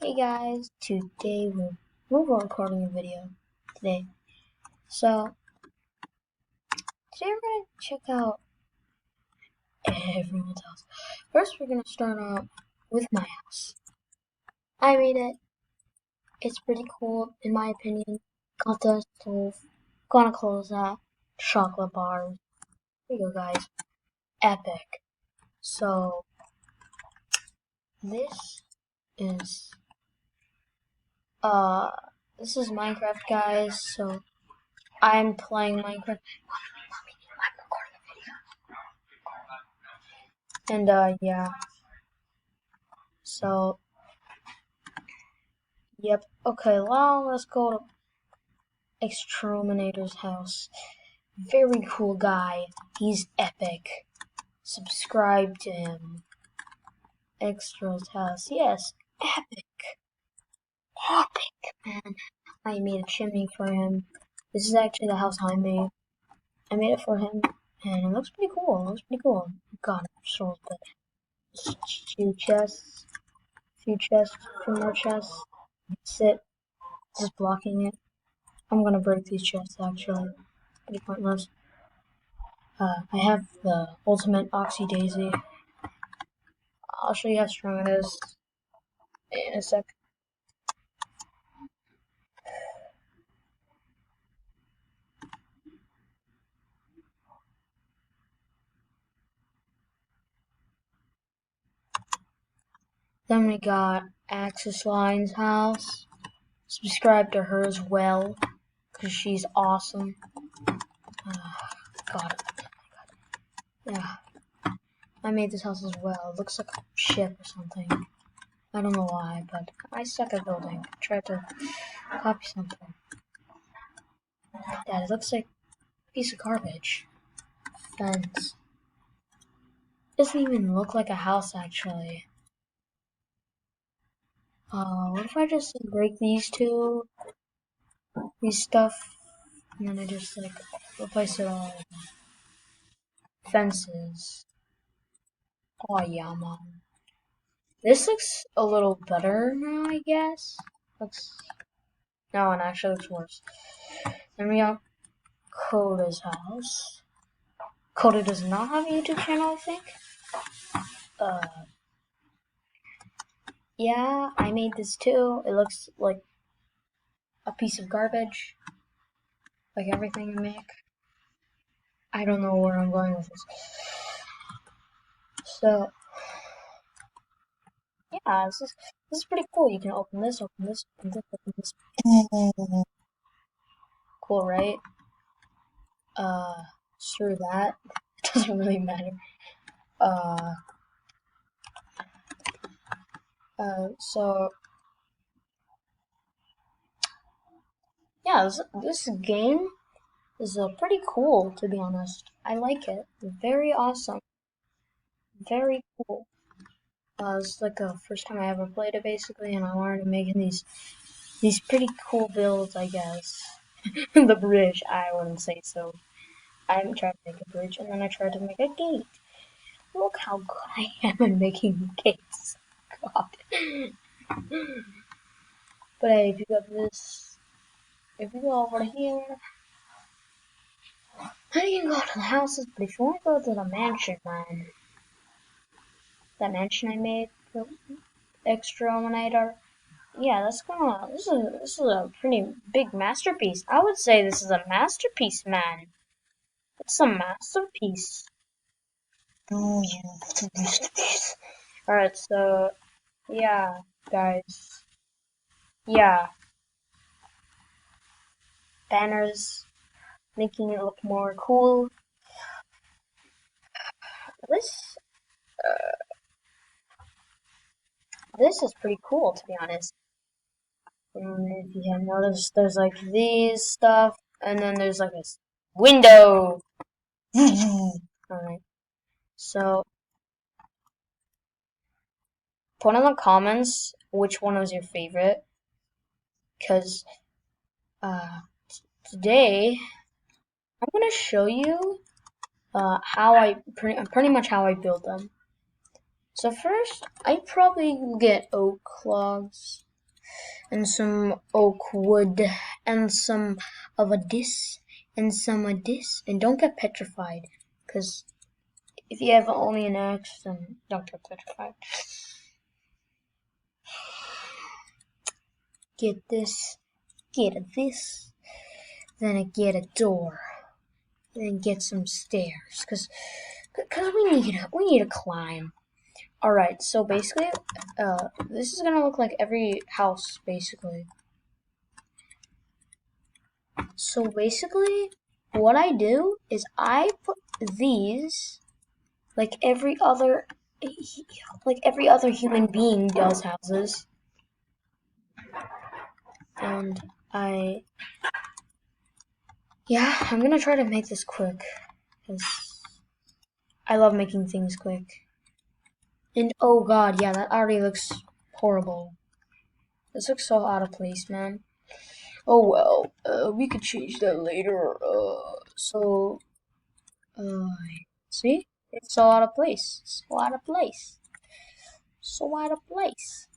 Hey guys, today we're recording a video today. So today we're gonna check out everyone's house. First we're gonna start off with my house. I made it. It's pretty cool in my opinion. Got the stove, gonna close that, chocolate bars. Here you go guys. Epic. So this is uh this is Minecraft guys, so I'm playing Minecraft. And yeah. So yep. Okay, now let's go to Exterminator's house. Very cool guy. He's epic. Subscribe to him. Extra's house. Yes, epic. Epic, man. I made a chimney for him. This is actually the house I made. I made it for him, and it looks pretty cool. It looks pretty cool. God, I'm so good. Few chests. Few chests. Few more chests. That's it. Just blocking it. I'm gonna break these chests actually. Pretty pointless. I have the ultimate Oxy Daisy. I'll show you how strong it is in a sec. Then we got Axis Line's house. Subscribe to her as well, because she's awesome. God. Yeah. I made this house as well. It looks like a ship or something. I don't know why, but I suck at building. I tried to copy something. Dad, it looks like a piece of garbage. Fence. Doesn't even look like a house, actually. What if I just break these stuff, and then I just, like, replace it all with fences. Oh, yeah, Mom. This looks a little better now, I guess. No, it actually looks worse. Then we got Coda's house. Coda does not have a YouTube channel, I think. Uh, yeah, I made this too. It looks like a piece of garbage, like everything I make. I don't know where I'm going with this. So, yeah, this is pretty cool. You can open this, open this, open this, open this. Cool, right? Screw that. It doesn't really matter. So yeah, this game is pretty cool, to be honest. I like it. Very awesome. Very cool. It's like the first time I ever played it, basically, and I learned making these pretty cool builds, I guess. The bridge, I wouldn't say so. I tried to make a bridge, and then I tried to make a gate. Look how good I am at making gates. God. But hey, if you got this, if you go over here, how do you go to the houses? But if you want to go to the mansion, man, that mansion I made, the Exterminator, yeah, this is a pretty big masterpiece. I would say this is a masterpiece, man. It's a masterpiece. Do you masterpiece? Alright, so yeah, guys. Yeah. Banners, making it look more cool. This this is pretty cool, to be honest. If you have noticed, there's like these stuff, and then there's like this window. Alright, so put in the comments which one was your favorite, because uh, today I'm gonna show you how pretty much how I build them. So first, I probably get oak logs. and some oak wood, and some of a this, and some of this. And don't get petrified, because if you have only an axe, then don't get petrified. Get this, get this, then I get a door, then get some stairs, cause we need to climb. All right, so basically, this is gonna look like every house, basically. So basically, what I do is I put these like every other human being does houses, and I'm gonna try to make this quick because I love making things quick. And oh god, yeah, that already looks horrible. This looks so out of place, man. Oh well, we could change that later. See? It's so out of place. So out of place. So out of place.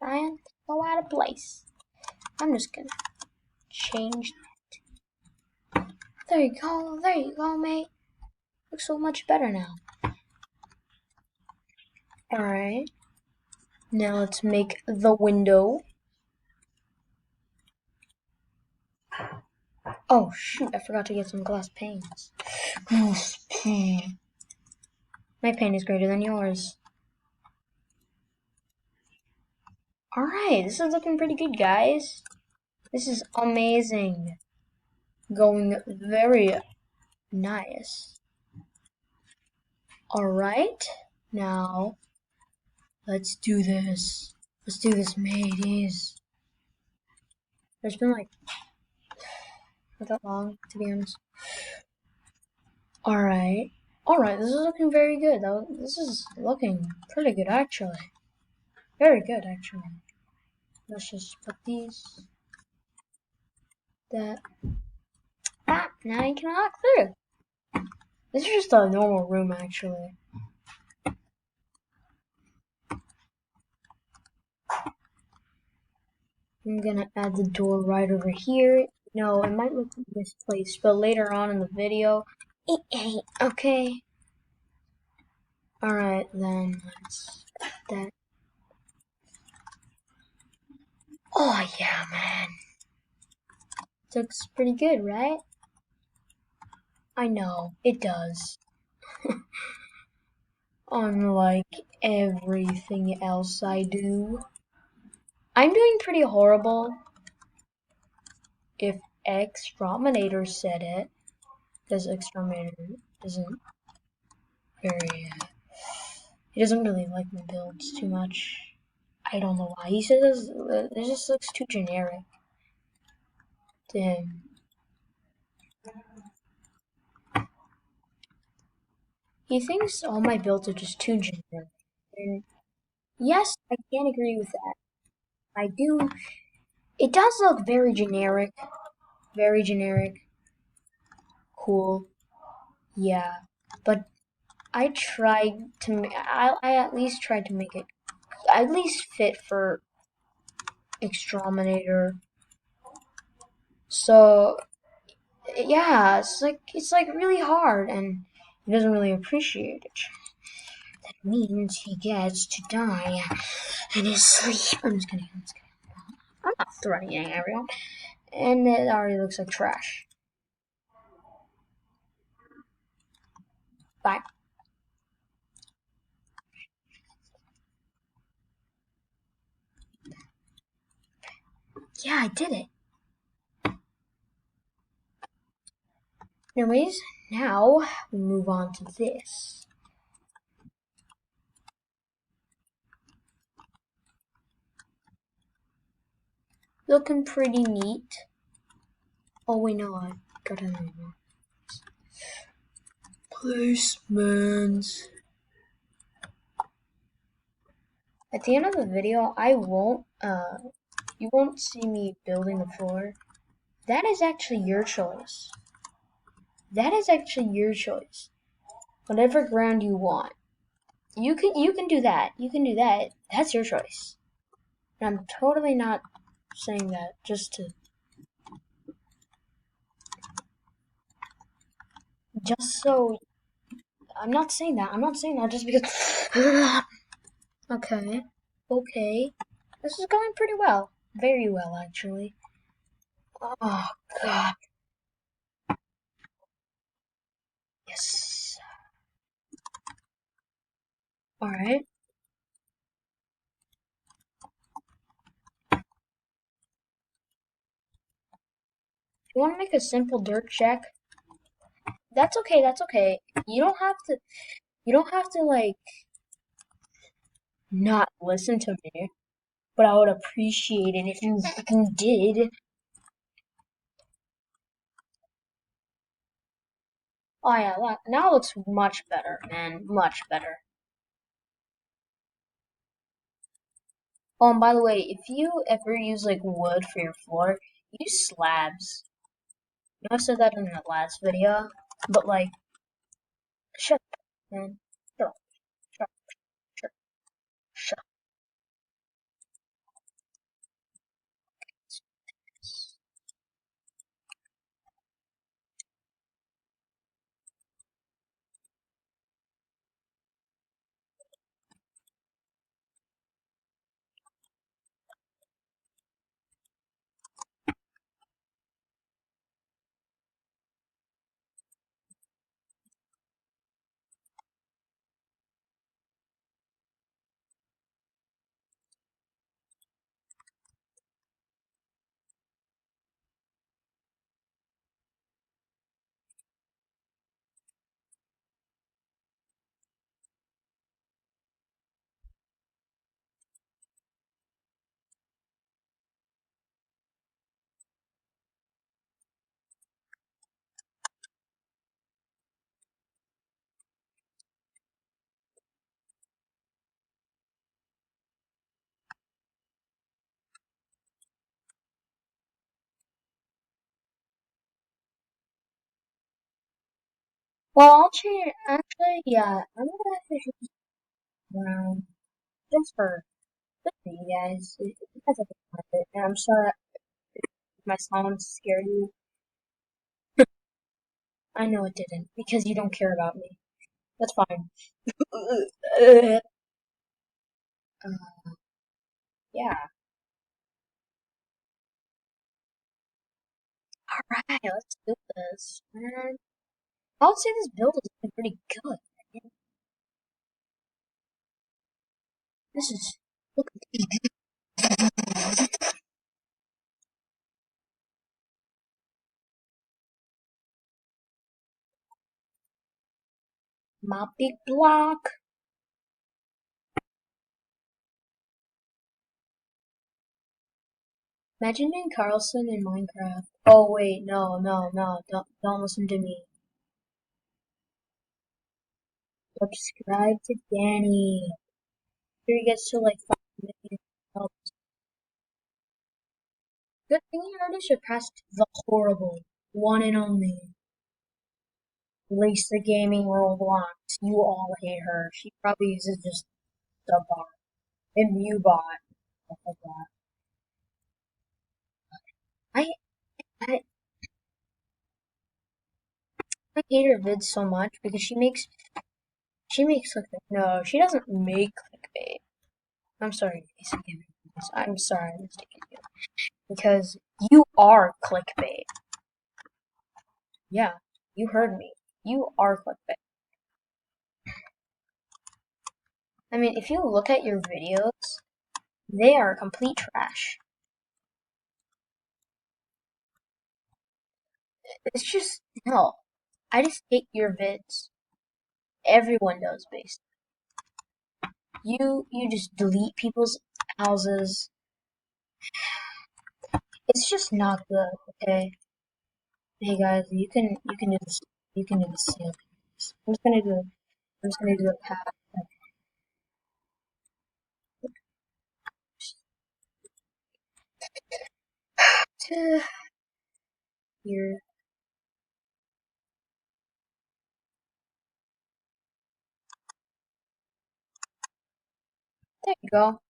And so out of place. I'm just gonna change that. There you go, mate. Looks so much better now. Alright. Now let's make the window. Oh shoot, I forgot to get some glass panes. Glass pane. My pane is greater than yours. Alright, this is looking pretty good, guys. This is amazing. Going very nice. Alright, now let's do this. Let's do this, mateys. There's been like not that long, to be honest. Alright, this is looking very good. This is looking pretty good, actually. Very good, actually. Let's just put these. That. Ah, now you can walk through. This is just a normal room, actually. I'm gonna add the door right over here. No, it might look misplaced, but later on in the video, it ain't, okay? Alright, then let's put that. Oh yeah, man. Looks pretty good, right? I know, it does. Unlike everything else I do. I'm doing pretty horrible. If Exterminator said it, because Exterminator isn't very, he doesn't really like my builds too much. I don't know why. He says this just looks too generic to him. He thinks all my builds are just too generic. And yes, I can agree with that. I do. It does look very generic. Very generic. Cool. Yeah. But I tried to. I at least tried to make it at least fit for Exterminator. So yeah, it's like really hard, and he doesn't really appreciate it. That means he gets to die in his sleep. I'm just kidding. I'm not threatening everyone. And it already looks like trash. Bye. Yeah, I did it. Anyways, now we move on to this. Looking pretty neat. Oh wait, no, I got another one. Placements. At the end of the video, you won't see me building the floor. That is actually your choice. That is actually your choice. Whatever ground you want. You can do that. You can do that. That's your choice. And I'm totally not saying that just so I'm not saying that. I'm not saying that just because okay. Okay. This is going pretty well. Very well actually. Oh god. Yes. Alright. You wanna make a simple dirt check? That's okay, that's okay. You don't have to like not listen to me. But I would appreciate it if you fucking did. Oh yeah, now it looks much better, man. Much better. Oh, and by the way, if you ever use like wood for your floor, use slabs. I know I said that in the last video, but like, shut up, man. Shut up, shut up, shut up, shut up. Well, I'll change. Actually, yeah, I'm gonna actually change it around just for you guys. You guys have to find it. And I'm sorry if my sound scared you. I know it didn't because you don't care about me. That's fine. Yeah. Alright, let's do this, man. I would say this build is looking pretty good. Man. This is look my big block. Imagine being Carlson in Minecraft. Oh wait, no, no, no, don't listen to me. Subscribe to Danny. Here he gets to like 5 million subs. Good thing he already surpassed the horrible, one and only Lisa Gaming Roblox. You all hate her. She probably uses just the bot and you bot. Stuff like that. I I I hate her vids so much because she makes clickbait. No, she doesn't make clickbait. I'm sorry, Lisa Gaming. I'm sorry, I'm mistaken you because you are clickbait. Yeah, you heard me. You are clickbait. I mean, if you look at your videos, they are complete trash. It's just no. I just hate your vids. Everyone does, basically. You just delete people's houses. It's just not good. Okay. Hey guys, you can do this. You can do this. I'm just gonna do. I'm just gonna do a path to here. There you go.